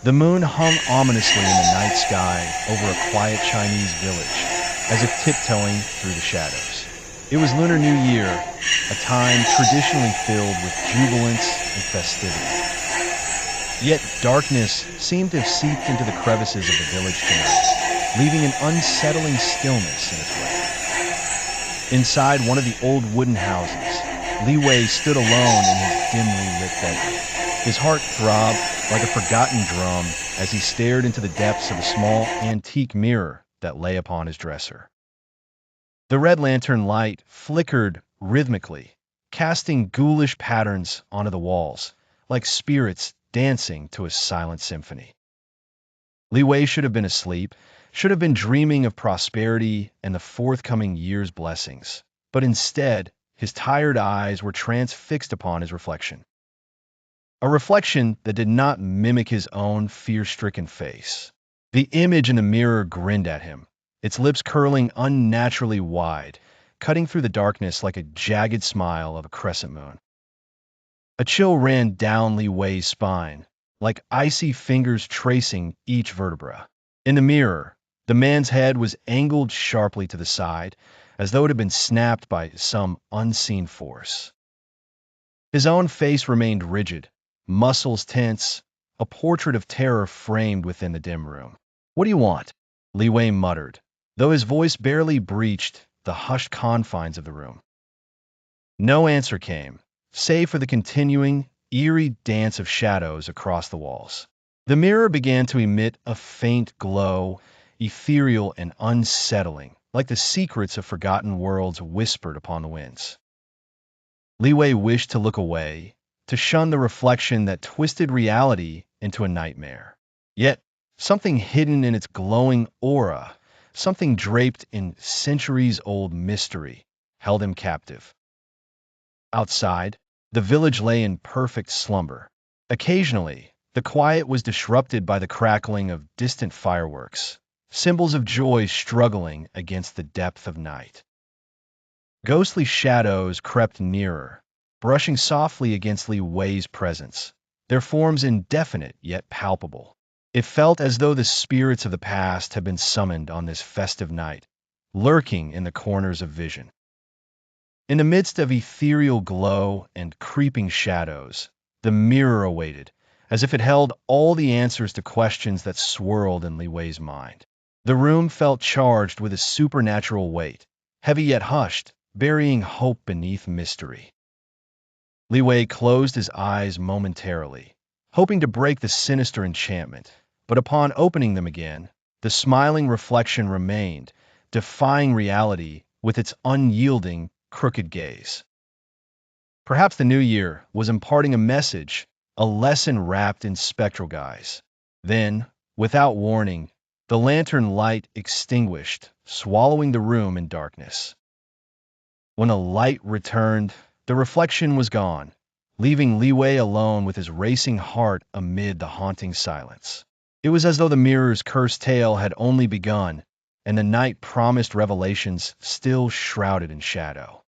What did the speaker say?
The moon hung ominously in the night sky over a quiet Chinese village, as if tiptoeing through the shadows. It was Lunar New Year, a time traditionally filled with jubilance and festivity. Yet darkness seemed to have seeped into the crevices of the village tonight, leaving an unsettling stillness in its wake. Inside one of the old wooden houses, Li Wei stood alone in his dimly lit bedroom. His heart throbbed like a forgotten drum as he stared into the depths of a small antique mirror that lay upon his dresser. The red lantern light flickered rhythmically, casting ghoulish patterns onto the walls, like spirits dancing to a silent symphony. Li Wei should have been asleep, should have been dreaming of prosperity and the forthcoming year's blessings, but instead, his tired eyes were transfixed upon his reflection. A reflection that did not mimic his own fear-stricken face. The image in the mirror grinned at him, its lips curling unnaturally wide, cutting through the darkness like a jagged smile of a crescent moon. A chill ran down Li Wei's spine, like icy fingers tracing each vertebra. In the mirror, the man's head was angled sharply to the side, as though it had been snapped by some unseen force. His own face remained rigid, muscles tense, a portrait of terror framed within the dim room. "What do you want?" Li Wei muttered, though his voice barely breached the hushed confines of the room. No answer came, save for the continuing, eerie dance of shadows across the walls. The mirror began to emit a faint glow, ethereal and unsettling, like the secrets of forgotten worlds whispered upon the winds. Li Wei wished to look away, to shun the reflection that twisted reality into a nightmare. Yet, something hidden in its glowing aura, something draped in centuries-old mystery, held him captive. Outside, the village lay in perfect slumber. Occasionally, the quiet was disrupted by the crackling of distant fireworks, symbols of joy struggling against the depth of night. Ghostly shadows crept nearer, brushing softly against Li Wei's presence, their forms indefinite yet palpable. It felt as though the spirits of the past had been summoned on this festive night, lurking in the corners of vision. In the midst of ethereal glow and creeping shadows, the mirror awaited, as if it held all the answers to questions that swirled in Li Wei's mind. The room felt charged with a supernatural weight, heavy yet hushed, burying hope beneath mystery. Li Wei closed his eyes momentarily, hoping to break the sinister enchantment, but upon opening them again, the smiling reflection remained, defying reality with its unyielding, crooked gaze. Perhaps the new year was imparting a message, a lesson wrapped in spectral guise. Then, without warning, the lantern light extinguished, swallowing the room in darkness. When the light returned, the reflection was gone, leaving Li Wei alone with his racing heart amid the haunting silence. It was as though the mirror's cursed tale had only begun, and the night promised revelations still shrouded in shadow.